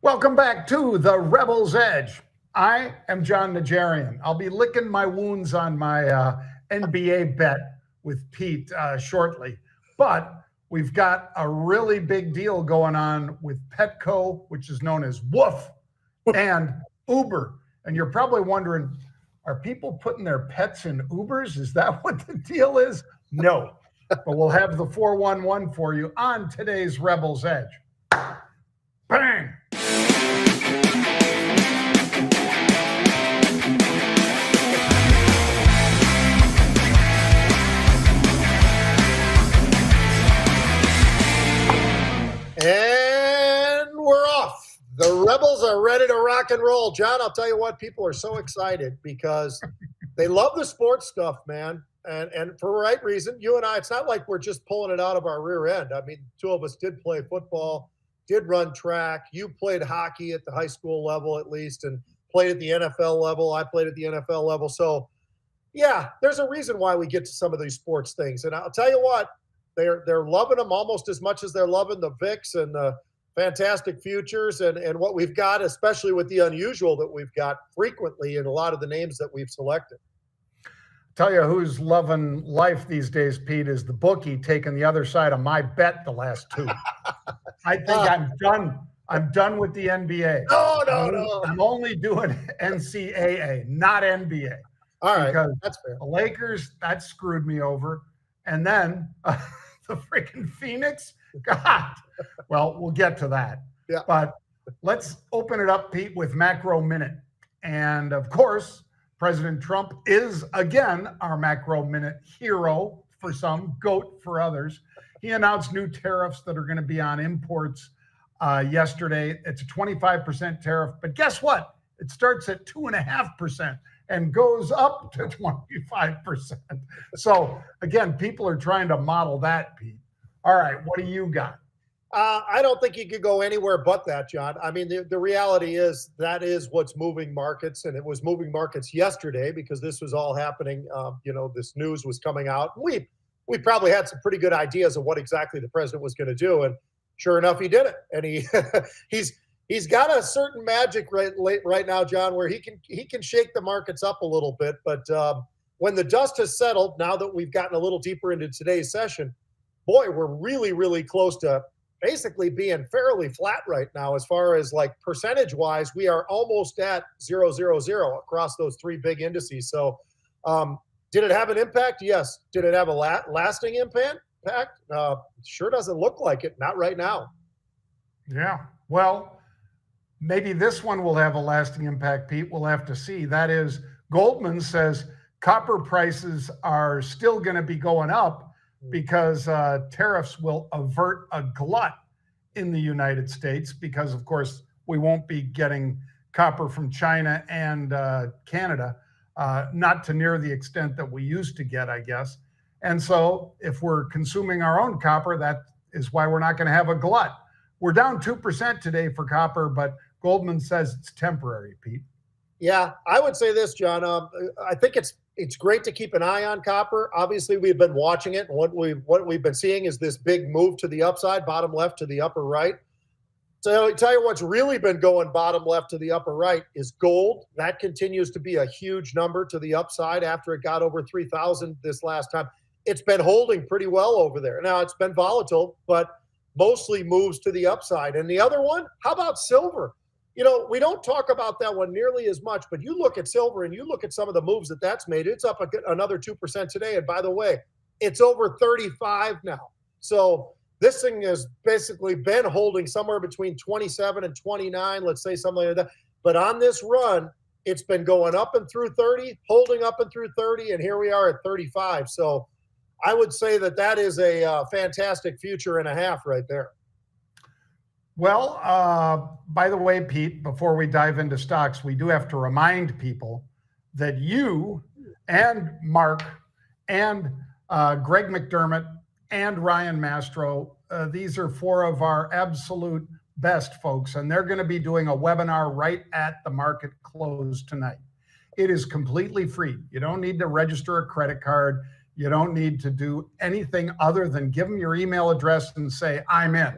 Welcome back to the Rebel's Edge. I am Jon Najarian. I'll be licking my wounds on my NBA bet with Pete shortly. But we've got a really big deal going on with Petco, which is known as Woof, and Uber. And you're probably wondering, are people putting their pets in Ubers? Is that what the deal is? No. But we'll have the 411 for you on today's Rebel's Edge. Bang! And we're off. The Rebels are ready to rock and roll. Jon, I'll tell you what, people are so excited because they love the sports stuff, man. And for the right reason. You and I, it's not like we're just pulling it out of our rear end. I mean, two of us did play football, did run track. You played hockey at the high school level at least and played at the NFL level. I played at the NFL level. So, yeah, there's a reason why we get to some of these sports things. And I'll tell you what, they're loving them almost as much as they're loving the VIX and the fantastic futures and what we've got, especially with the unusual that we've got frequently in a lot of the names that we've selected. Tell you who's loving life these days, Pete, is the bookie taking the other side of my bet the last two. I think I'm done. I'm done with the NBA. No. I'm only doing NCAA, not NBA. All right, because that's fair. The Lakers, that screwed me over. And then the freaking Phoenix, God. Well, we'll get to that. Yeah. But let's open it up, Pete, with Macro Minute. And of course, President Trump is again our Macro Minute hero for some, GOAT for others. He announced new tariffs that are going to be on imports yesterday. It's a 25% tariff, but guess what? It starts at 2.5% and goes up to 25%. So again, people are trying to model that, Pete. All right, what do you got? I don't think you could go anywhere but that, Jon. I mean, the reality is that is what's moving markets, and it was moving markets yesterday because this was all happening. This news was coming out. We probably had some pretty good ideas of what exactly the president was going to do, and sure enough, he did it. And he's got a certain magic right now, Jon, where he can shake the markets up a little bit. But when the dust has settled, now that we've gotten a little deeper into today's session, boy, we're really, really close to basically being fairly flat right now as far as like percentage wise. We are almost at 0, 0, 0 across those three big indices. So did it have an impact? Yes. Did it have a lasting impact? Sure doesn't look like it. Not right now. Yeah. Well, maybe this one will have a lasting impact, Pete. We'll have to see. That is, Goldman says copper prices are still going to be going up because tariffs will avert a glut in the United States because, of course, we won't be getting copper from China and Canada, not to near the extent that we used to get, I guess. And so if we're consuming our own copper, that is why we're not going to have a glut. We're down 2% today for copper, but Goldman says it's temporary, Pete. Yeah, I would say this, Jon. I think it's great to keep an eye on copper. Obviously, we've been watching it, and what we've been seeing is this big move to the upside, bottom left to the upper right. So I'll tell you what's really been going bottom left to the upper right is gold. That continues to be a huge number to the upside after it got over 3,000 this last time. It's been holding pretty well over there. Now, it's been volatile, but mostly moves to the upside. And the other one, how about silver? We don't talk about that one nearly as much, but you look at silver and you look at some of the moves that's made. It's up another 2% today. And by the way, it's over 35 now. So this thing has basically been holding somewhere between 27 and 29, let's say something like that. But on this run, it's been going up and through 30, holding up and through 30, and here we are at 35. So I would say that is a fantastic future and a half right there. Well, by the way, Pete, before we dive into stocks, we do have to remind people that you and Mark and Greg McDermott and Ryan Mastro, these are four of our absolute best folks, and they're going to be doing a webinar right at the market close tonight. It is completely free. You don't need to register a credit card. You don't need to do anything other than give them your email address and say, I'm in.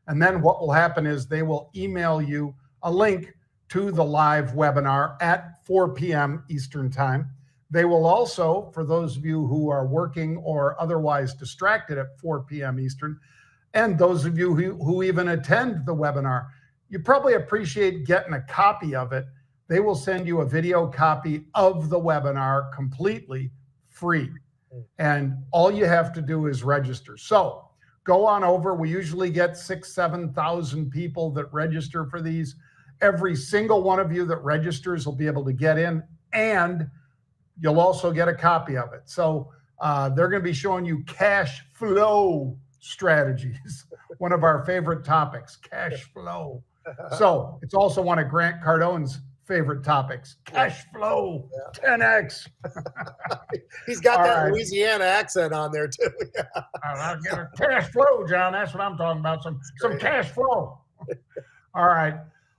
And then what will happen is they will email you a link to the live webinar at 4 p.m. Eastern Time. They will also, for those of you who are working or otherwise distracted at 4 p.m. Eastern, and those of you who even attend the webinar, you probably appreciate getting a copy of it. They will send you a video copy of the webinar completely free. And all you have to do is register. So go on over. We usually get 6,000, 7,000 people that register for these. Every single one of you that registers will be able to get in, and you'll also get a copy of it. So they're going to be showing you cash flow strategies, one of our favorite topics, cash flow. So it's also one of Grant Cardone's favorite topics, cash flow, 10x. He's got All that right. Louisiana accent on there too. I'll get a cash flow, John. That's what I'm talking about. Some cash flow. All right.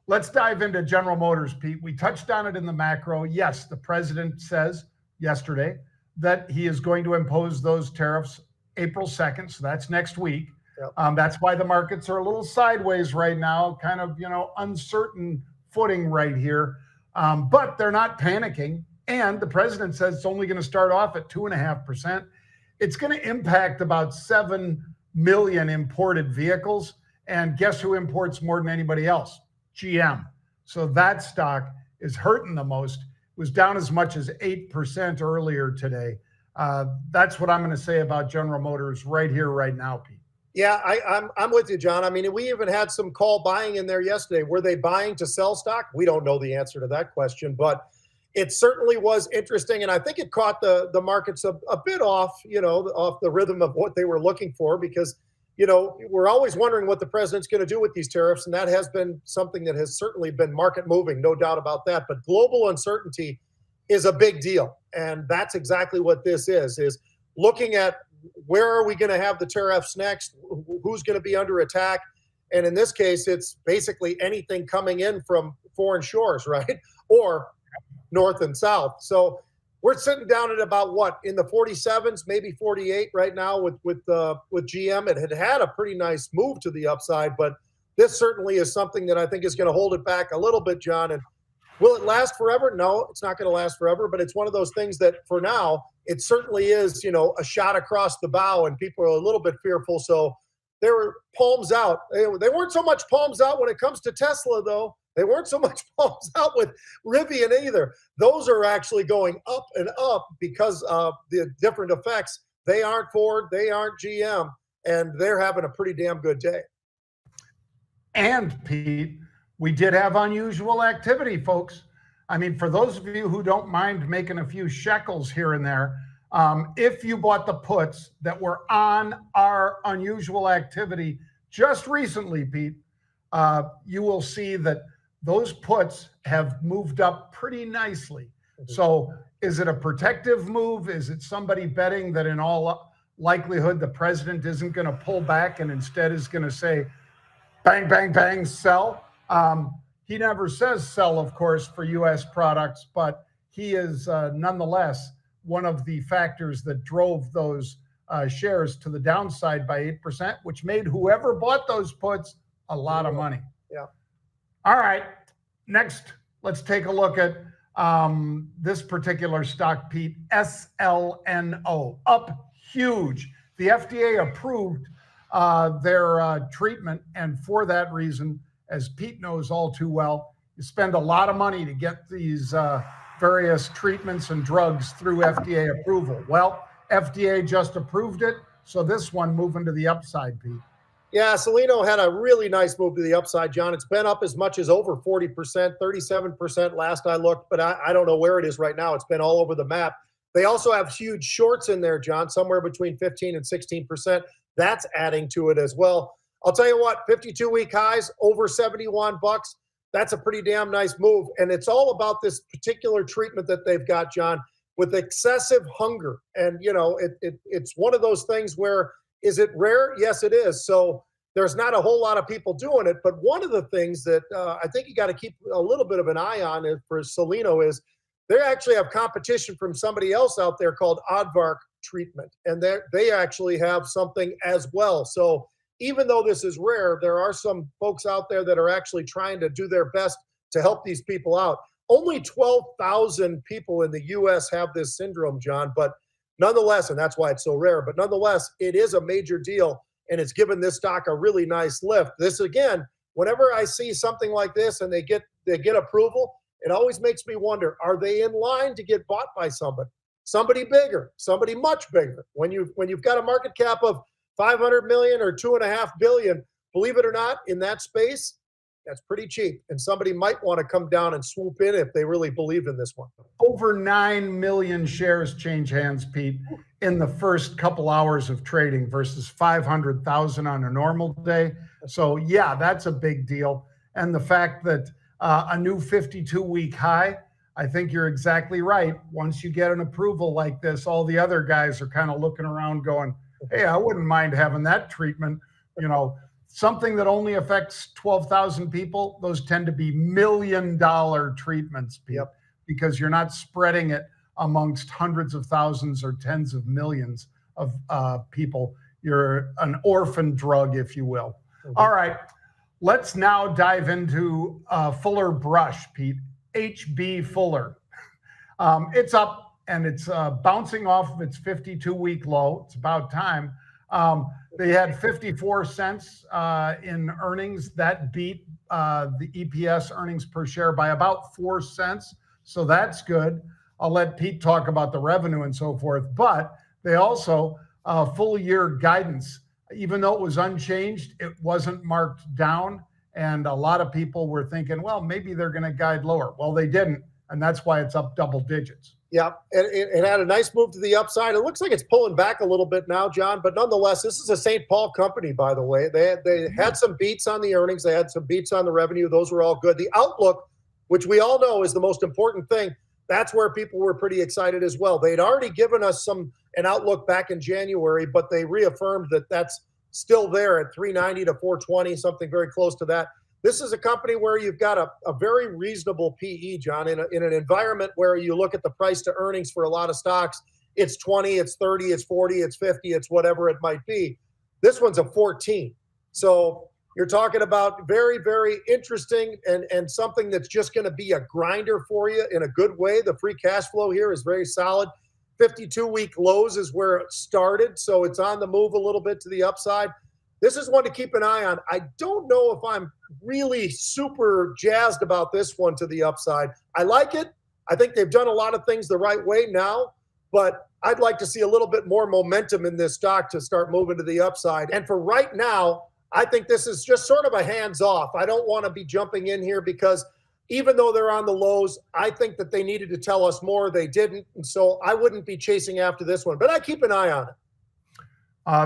Let's dive into General Motors, Pete. We touched on it in the macro. Yes, the president says yesterday that he is going to impose those tariffs April 2nd. So that's next week. Yep. That's why the markets are a little sideways right now, kind of, uncertain footing right here. But they're not panicking. And the president says it's only going to start off at 2.5%. It's going to impact about 7 million imported vehicles. And guess who imports more than anybody else? GM. So that stock is hurting the most. It was down as much as 8% earlier today. That's what I'm going to say about General Motors right here, right now, Pete. Yeah, I'm with you, John. I mean, we even had some call buying in there yesterday. Were they buying to sell stock? We don't know the answer to that question, but it certainly was interesting. And I think it caught the markets a bit off, off the rhythm of what they were looking for, because, we're always wondering what the president's going to do with these tariffs. And that has been something that has certainly been market moving, no doubt about that. But global uncertainty is a big deal. And that's exactly what this is looking at where are we going to have the tariffs next? Who's going to be under attack? And in this case, it's basically anything coming in from foreign shores, right? Or north and south. So we're sitting down at about what, in the 47s, maybe 48 right now with GM. It had a pretty nice move to the upside, but this certainly is something that I think is going to hold it back a little bit, John. And will it last forever? No, it's not going to last forever, but it's one of those things that for now, it certainly is, a shot across the bow, and people are a little bit fearful. So there were palms out. They weren't so much palms out when it comes to Tesla, though. They weren't so much palms out with Rivian either. Those are actually going up and up because of the different effects. They aren't Ford, they aren't GM, and they're having a pretty damn good day. And Pete, we did have unusual activity, folks. I mean, for those of you who don't mind making a few shekels here and there, if you bought the puts that were on our unusual activity just recently, Pete, you will see that those puts have moved up pretty nicely. So is it a protective move? Is it somebody betting that in all likelihood the president isn't going to pull back and instead is going to say, bang, bang, bang, sell? He never says sell, of course, for U.S. products, but he is nonetheless one of the factors that drove those shares to the downside by 8%, which made whoever bought those puts a lot of money. Yeah. All right. Next, let's take a look at this particular stock, Pete, SLNO, up huge. The FDA approved their treatment, and for that reason, as Pete knows all too well, you spend a lot of money to get these various treatments and drugs through FDA approval. Well, FDA just approved it, so this one moving to the upside, Pete. Yeah, Soleno had a really nice move to the upside, John. It's been up as much as over 40%, 37% last I looked, but I don't know where it is right now. It's been all over the map. They also have huge shorts in there, John, somewhere between 15 and 16%. That's adding to it as well. I'll tell you what, 52-week highs, over 71 bucks. That's a pretty damn nice move. And it's all about this particular treatment that they've got, John, with excessive hunger. And, it's one of those things where, is it rare? Yes, it is. So there's not a whole lot of people doing it. But one of the things that I think you got to keep a little bit of an eye on for Soleno is they actually have competition from somebody else out there called Aardvark treatment. And they actually have something as well. So even though this is rare, there are some folks out there that are actually trying to do their best to help these people out. Only 12,000 people in the U.S. have this syndrome, John, but nonetheless, and that's why it's so rare, but nonetheless, it is a major deal, and it's given this stock a really nice lift. This, again, whenever I see something like this and they get approval, it always makes me wonder, are they in line to get bought by somebody bigger, somebody much bigger? When you've got a market cap of 500 million or 2.5 billion, believe it or not, in that space, that's pretty cheap. And somebody might want to come down and swoop in if they really believe in this one. Over 9 million shares change hands, Pete, in the first couple hours of trading versus 500,000 on a normal day. So yeah, that's a big deal. And the fact that a new 52-week high, I think you're exactly right. Once you get an approval like this, all the other guys are kind of looking around going, hey, I wouldn't mind having that treatment. You know, something that only affects 12,000 people, those tend to be $1 million treatments, Pete, Yep. because you're not spreading it amongst hundreds of thousands or tens of millions of people. You're an orphan drug, if you will. Mm-hmm. All right, let's now dive into Fuller Brush, Pete, HB Fuller. It's up and it's bouncing off of its 52-week low. It's about time. They had 54 cents in earnings. That beat the EPS, earnings per share, by about 4 cents. So that's good. I'll let Pete talk about the revenue and so forth. But they also, full year guidance, even though it was unchanged, it wasn't marked down. And a lot of people were thinking, well, maybe they're going to guide lower. Well, they didn't. And that's why it's up double digits. Yeah, it had a nice move to the upside. It looks like it's pulling back a little bit now, John, but nonetheless, this is a St. Paul company, by the way. They had some beats on the earnings. They had some beats on the revenue. Those were all good. The outlook, which we all know is the most important thing, that's where people were pretty excited as well. They'd already given us an outlook back in January, but they reaffirmed that that's still there at 390 to 420, something very close to that. This is a company where you've got a very reasonable PE, John, in an environment where you look at the price to earnings for a lot of stocks. It's 20, it's 30, it's 40, it's 50, it's whatever it might be. This one's a 14. So you're talking about very, very interesting and something that's just going to be a grinder for you in a good way. The free cash flow here is very solid. 52-week lows is where it started, so it's on the move a little bit to the upside. This is one to keep an eye on. I don't know if I'm really super jazzed about this one to the upside. I like it. I think they've done a lot of things the right way now, but I'd like to see a little bit more momentum in this stock to start moving to the upside. And for right now, I think this is just sort of a hands-off. I don't want to be jumping in here because even though they're on the lows, I think that they needed to tell us more. They didn't, and so I wouldn't be chasing after this one, but I keep an eye on it.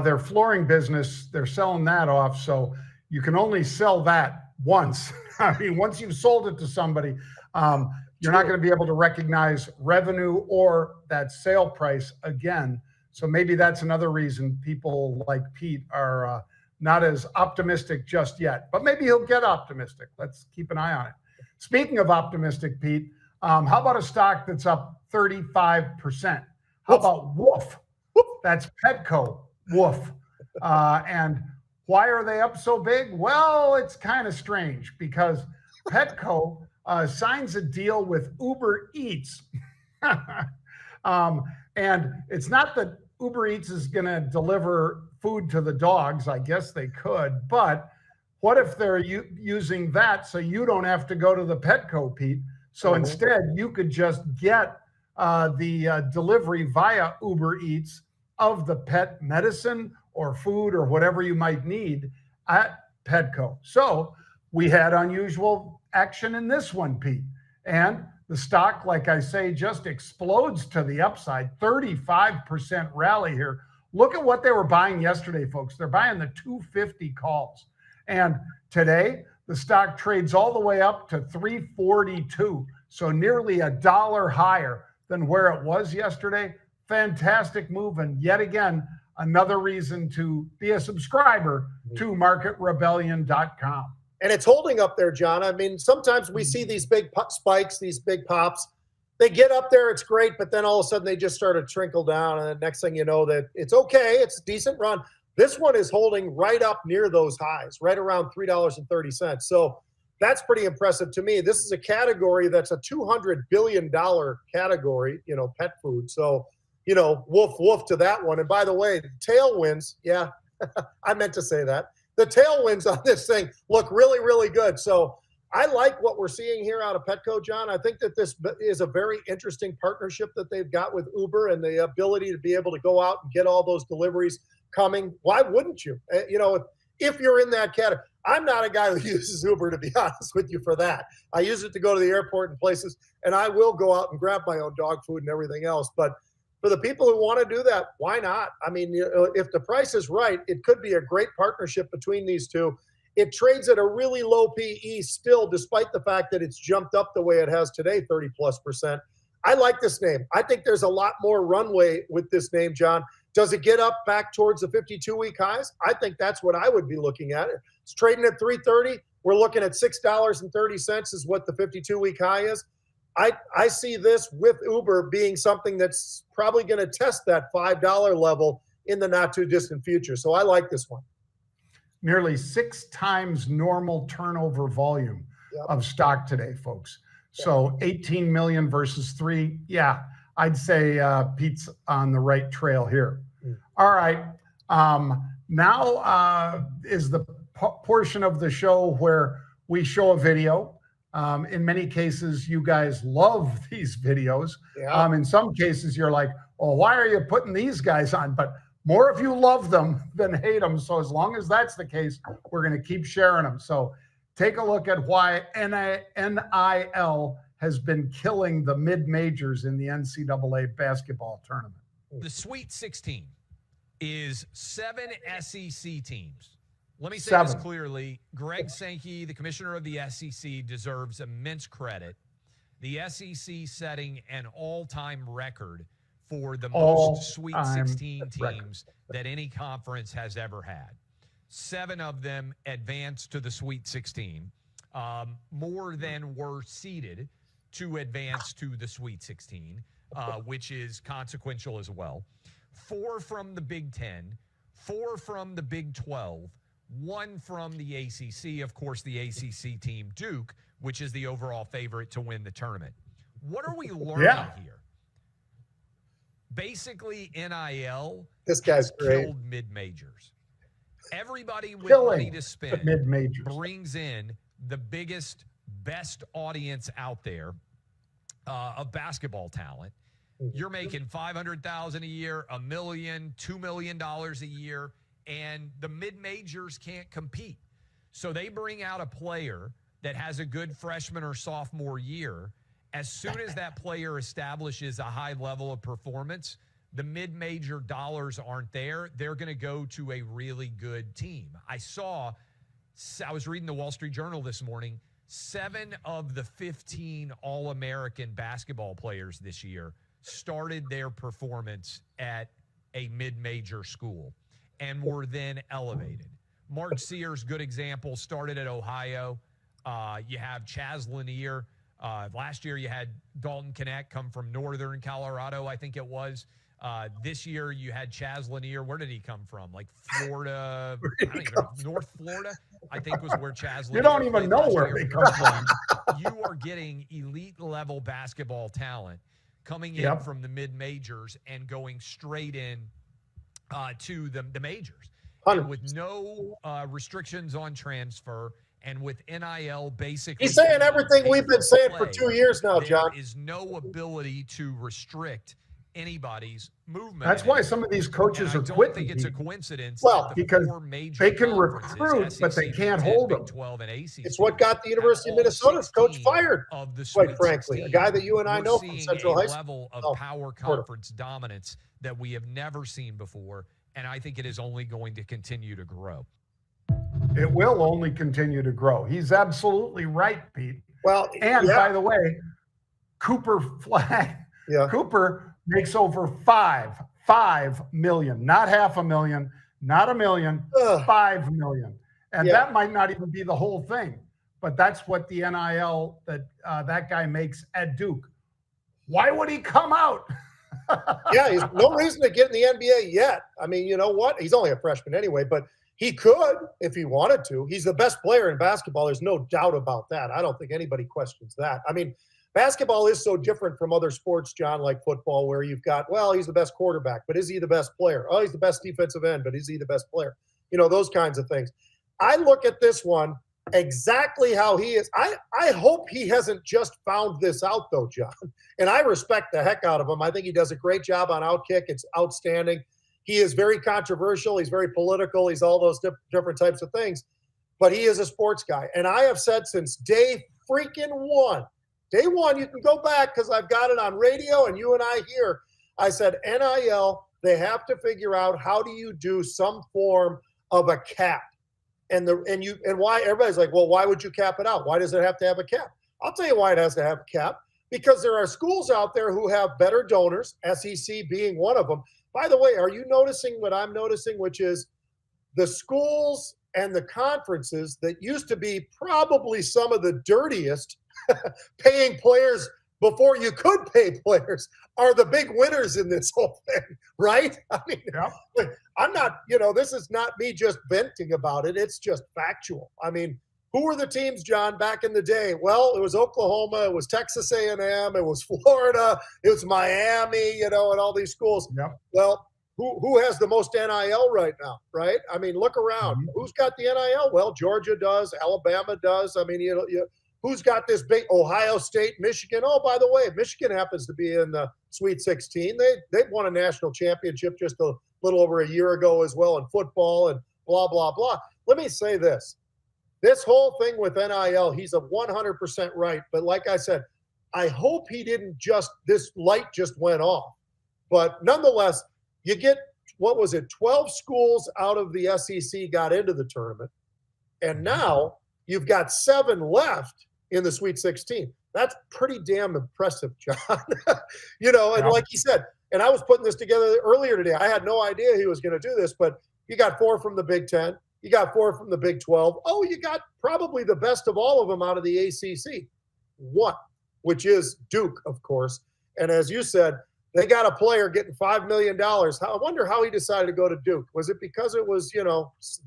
Their flooring business, they're selling that off. So you can only sell that once. I mean, once you've sold it to somebody, you're not going to be able to recognize revenue or that sale price again. So maybe that's another reason people like Pete are not as optimistic just yet. But maybe he'll get optimistic. Let's keep an eye on it. Speaking of optimistic, Pete, how about a stock that's up 35%? How about Woof? That's Petco. Woof. And why are they up so big? Well, it's kind of strange because Petco signs a deal with Uber Eats. And it's not that Uber Eats is going to deliver food to the dogs. I guess they could. But what if they're using that so you don't have to go to the Petco, Pete? So instead, you could just get the delivery via Uber Eats of the pet medicine or food or whatever you might need at Petco. So we had unusual action in this one, Pete. And the stock, like I say, just explodes to the upside, 35% rally here. Look at what they were buying yesterday, folks. They're buying the 250 calls. And today, the stock trades all the way up to 342. So nearly $1 higher than where it was yesterday. Fantastic move. And yet again, another reason to be a subscriber to marketrebellion.com. And it's holding up there, John. I mean, sometimes we see these big spikes, these big pops. They get up there, it's great, but then all of a sudden they just start to trickle down. And the next thing you know, that it's okay, it's a decent run. This one is holding right up near those highs, right around $3.30. So that's pretty impressive to me. This is a category that's a $200 billion category, pet food. So, woof to that one. And by the way, tailwinds, yeah, I meant to say that. The tailwinds on this thing look really, really good. So I like what we're seeing here out of Petco, John. I think that this is a very interesting partnership that they've got with Uber and the ability to be able to go out and get all those deliveries coming. Why wouldn't you? If you're in that category. I'm not a guy who uses Uber, to be honest with you, for that. I use it to go to the airport and places, and I will go out and grab my own dog food and everything else. But for the people who want to do that, why not? I mean, if the price is right, it could be a great partnership between these two. It trades at a really low PE still, despite the fact that it's jumped up the way it has today, 30+%. I like this name. I think there's a lot more runway with this name, John. Does it get up back towards the 52-week highs? I think that's what I would be looking at. It's trading at $3.30. We're looking at $6.30 is what the 52-week high is. I see this with Uber being something that's probably going to test that $5 level in the not too distant future. So I like this one. Nearly 6 times normal turnover volume of stock today, folks. So 18 million versus 3. Yeah, I'd say Pete's on the right trail here. All right. Now is the portion of the show where we show a video. In many cases, you guys love these videos. Yeah. In some cases, you're like, oh, why are you putting these guys on? But more of you love them than hate them. So as long as that's the case, we're going to keep sharing them. So take a look at why NIL has been killing the mid-majors in the NCAA basketball tournament. The Sweet 16 is 7 SEC teams. Let me say this clearly. Greg Sankey, the commissioner of the SEC, deserves immense credit. The SEC setting an all-time record for the most Sweet 16 teams that any conference has ever had. 7 of them advanced to the Sweet 16, more than were seeded to advance to the Sweet 16, which is consequential as well. 4 from the Big 10, 4 from the Big 12, 1 from the ACC. Of course, the ACC team, Duke, which is the overall favorite to win the tournament. What are we learning here? Basically, NIL this guy's killed mid-majors. Everybody with money to spend brings in the biggest, best audience out there of basketball talent. You're making $500,000 a year, $1 million, $2 million a year, and the mid-majors can't compete. So they bring out a player that has a good freshman or sophomore year. As soon as that player establishes a high level of performance, the mid-major dollars aren't there. They're going to go to a really good team. I was reading the Wall Street Journal this morning. 7 of the 15 All-American basketball players this year started their performance at a mid-major school and were then elevated. Mark Sears, good example, started at Ohio. You have Chaz Lanier. Last year you had Dalton Knecht come from Northern Colorado, I think it was. This year you had Chaz Lanier. Where did he come from? Like Florida, I don't even know, North Florida, I think was where Chaz Lanier. You don't even know where they come from. You are getting elite level basketball talent coming in from the mid-majors and going straight in to the majors. And with no restrictions on transfer and with NIL basically. He's saying everything we've been saying for 2 years now, John. There is no ability to restrict anybody's movement. That's why some of these coaches are quitting. I don't think it's a coincidence. Well, because they can recruit, but they can't hold them. It's what got the University of Minnesota's coach fired, quite frankly. A guy that you and I know from Central High School. Level of power conference dominance that we have never seen before, and I think it is only going to continue to grow. It will only continue to grow. He's absolutely right, Pete. Well, and by the way, Cooper makes over 5 million, not $500,000, not $1 million, 5 million. And that might not even be the whole thing, but that's what the NIL that guy makes at Duke. Why would he come out? Yeah, he's no reason to get in the NBA yet. I mean, you know what? He's only a freshman anyway, but he could if he wanted to. He's the best player in basketball. There's no doubt about that. I don't think anybody questions that. I mean, basketball is so different from other sports, John, like football, where you've got, well, he's the best quarterback, but is he the best player? Oh, he's the best defensive end, but is he the best player? You know, those kinds of things. I look at this one exactly how he is. I hope he hasn't just found this out, though, John. And I respect the heck out of him. I think he does a great job on Outkick. It's outstanding. He is very controversial. He's very political. He's all those different types of things. But he is a sports guy. And I have said since day one, you can go back because I've got it on radio and you and I here. I said, NIL, they have to figure out how do you do some form of a cap. And why everybody's like, well, why would you cap it out? Why does it have to have a cap? I'll tell you why it has to have a cap. Because there are schools out there who have better donors, SEC being one of them. By the way, are you noticing what I'm noticing, which is the schools and the conferences that used to be probably some of the dirtiest paying players before you could pay players are the big winners in this whole thing, right? I mean, yeah. I'm not, this is not me just venting about it. It's just factual. I mean, who were the teams, John, back in the day? Well, it was Oklahoma, it was Texas A&M, it was Florida, it was Miami, and all these schools. Yep. Well, who has the most NIL right now, right? I mean, look around. Mm-hmm. Who's got the NIL? Well, Georgia does, Alabama does. I mean, who's got this big Ohio State, Michigan? Oh, by the way, Michigan happens to be in the Sweet 16. They've won a national championship just a little over a year ago as well in football and blah, blah, blah. Let me say this. This whole thing with NIL, he's a 100% right. But like I said, I hope he didn't this light just went off. But nonetheless, you get, 12 schools out of the SEC got into the tournament. And now you've got 7 left in the Sweet 16. That's pretty damn impressive, John. And like he said, and I was putting this together earlier today. I had no idea he was going to do this, but you got 4 from the Big 10. You got 4 from the Big 12. Oh, you got probably the best of all of them out of the ACC. 1, which is Duke, of course. And as you said, they got a player getting $5 million. I wonder how he decided to go to Duke. Was it because it was,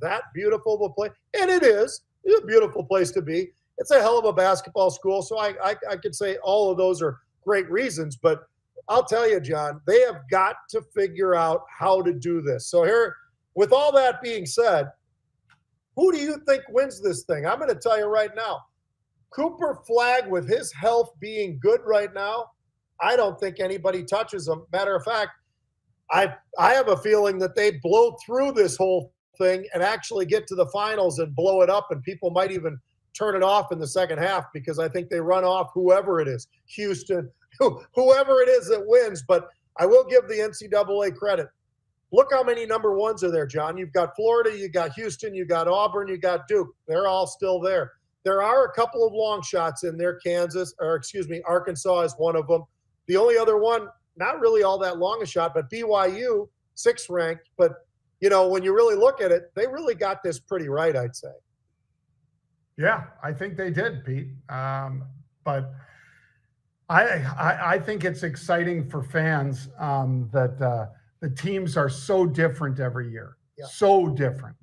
that beautiful of a place? And it is. It's a beautiful place to be. It's a hell of a basketball school. So I could say all of those are great reasons. But I'll tell you, John, they have got to figure out how to do this. So here, with all that being said, who do you think wins this thing? I'm going to tell you right now. Cooper Flagg, with his health being good right now, I don't think anybody touches him. Matter of fact, I have a feeling that they blow through this whole thing and actually get to the finals and blow it up, and people might even turn it off in the second half because I think they run off whoever it is, Houston, whoever it is that wins. But I will give the NCAA credit. Look how many number ones are there, John. You've got Florida, you got Houston, you got Auburn, you got Duke. They're all still there. There are a couple of long shots in there. Arkansas is one of them. The only other one, not really all that long a shot, but BYU, 6th ranked. But, when you really look at it, they really got this pretty right, I'd say. Yeah, I think they did, Pete. But I think it's exciting for fans that the teams are so different every year. Yeah. So different.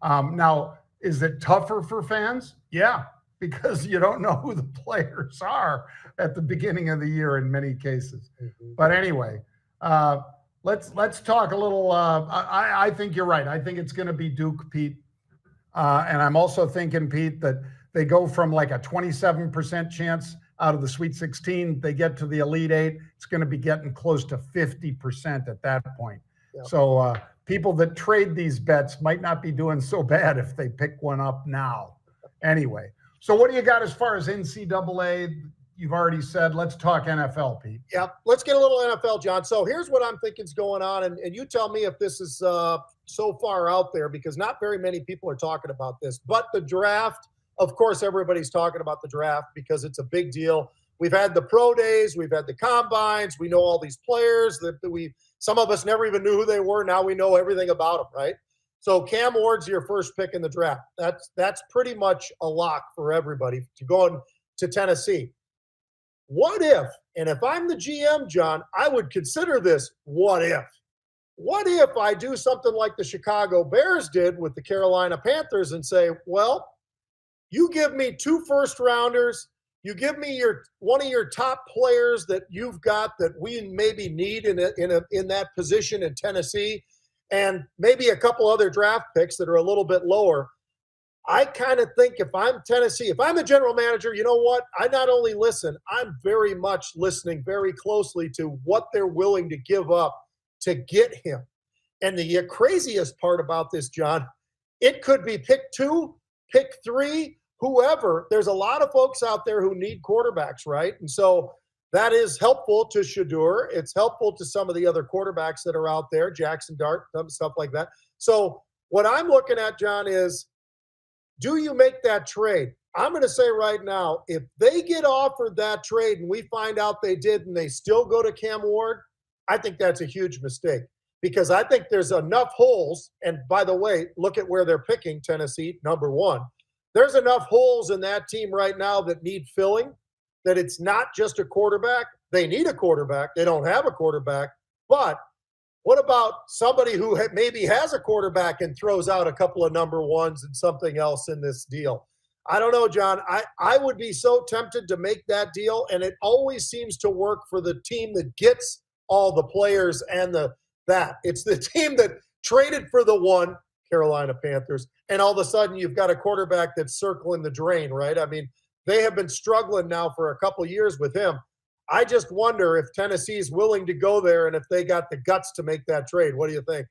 Now, is it tougher for fans? Yeah, because you don't know who the players are at the beginning of the year in many cases. Mm-hmm. But anyway, let's talk a little. I think you're right. I think it's going to be Duke, Pete. And I'm also thinking, Pete, that they go from like a 27% chance out of the Sweet 16. They get to the Elite 8. It's going to be getting close to 50% at that point. Yeah. So people that trade these bets might not be doing so bad if they pick one up now. Anyway, so what do you got as far as NCAA? You've already said, let's talk NFL, Pete. Yeah, let's get a little NFL, John. So here's what I'm thinking is going on, and you tell me if this is so far out there, because not very many people are talking about this. But the draft, of course, everybody's talking about the draft because it's a big deal. We've had the pro days, we've had the combines, we know all these players that some of us never even knew who they were. Now we know everything about them, right? So Cam Ward's your first pick in the draft. That's pretty much a lock for everybody to go to Tennessee. what if, and if I'm the GM, John, I would consider this what if. What if I do something like the Chicago Bears did with the Carolina Panthers and say, well, you give me 2 first-rounders, you give me one of your top players that you've got that we maybe need in that position in Tennessee, and maybe a couple other draft picks that are a little bit lower. I kind of think if I'm Tennessee, if I'm the general manager, you know what? I not only listen, I'm very much listening very closely to what they're willing to give up to get him. And the craziest part about this, John, it could be pick 2, pick 3, whoever. There's a lot of folks out there who need quarterbacks, right? And so that is helpful to Shedeur. It's helpful to some of the other quarterbacks that are out there, Jackson Dart, stuff like that. So what I'm looking at, John, is do you make that trade? I'm going to say right now, if they get offered that trade and we find out they did and they still go to Cam Ward, I think that's a huge mistake because I think there's enough holes. And by the way, look at where they're picking Tennessee, number 1. There's enough holes in that team right now that need filling, that it's not just a quarterback. They need a quarterback. They don't have a quarterback. But what about somebody who maybe has a quarterback and throws out a couple of number 1s and something else in this deal? I don't know, John. I would be so tempted to make that deal, and it always seems to work for the team that gets all the players and that. It's the team that traded for the 1, Carolina Panthers, and all of a sudden you've got a quarterback that's circling the drain, right? I mean, they have been struggling now for a couple of years with him. I just wonder if Tennessee's willing to go there and if they got the guts to make that trade. What do you think?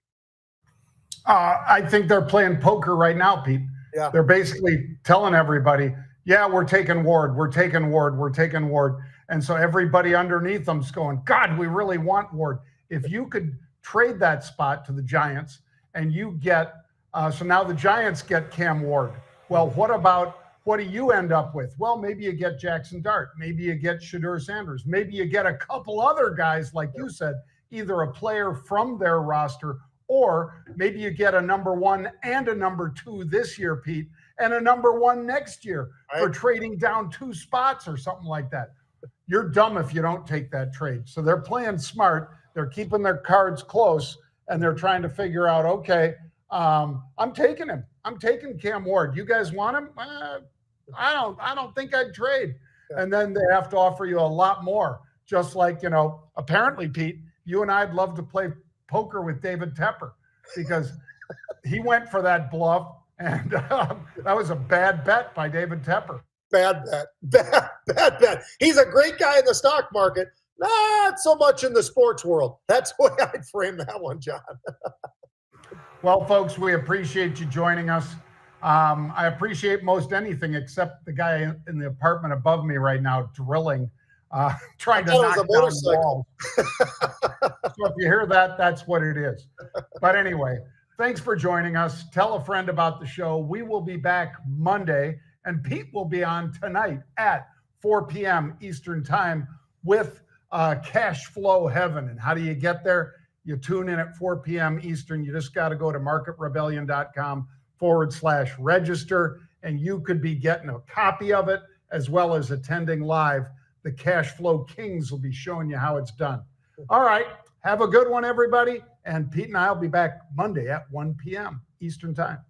I think they're playing poker right now, Pete. Yeah. They're basically telling everybody, yeah, we're taking Ward, we're taking Ward, we're taking Ward. And so everybody underneath them's going, God, we really want Ward. If you could trade that spot to the Giants and you get, so now the Giants get Cam Ward. Well, what do you end up with? Well, maybe you get Jackson Dart. Maybe you get Shedeur Sanders. Maybe you get a couple other guys, like you said, either a player from their roster, or maybe you get a number 1 and a number 2 this year, Pete, and a number 1 next year for trading down 2 spots or something like that. You're dumb if you don't take that trade. So they're playing smart. They're keeping their cards close, and they're trying to figure out, okay, I'm taking him. I'm taking Cam Ward. You guys want him? I don't think I'd trade. And then they have to offer you a lot more. Just like, apparently, Pete, you and I'd love to play poker with David Tepper because he went for that bluff, and that was a bad bet by David Tepper. Bad bet. He's a great guy in the stock market, not so much in the sports world. That's the way I'd frame that one, John. Well, folks, we appreciate you joining us. I appreciate most anything except the guy in the apartment above me right now drilling, trying to knock down walls. So if you hear that, that's what it is. But anyway, thanks for joining us. Tell a friend about the show. We will be back Monday, and Pete will be on tonight at 4 p.m. Eastern Time with Cash Flow Heaven. And how do you get there? You tune in at 4 p.m. Eastern. You just got to go to marketrebellion.com/register, and you could be getting a copy of it as well as attending live. The Cash Flow Kings will be showing you how it's done. All right. Have a good one, everybody. And Pete and I will be back Monday at 1 p.m. Eastern Time.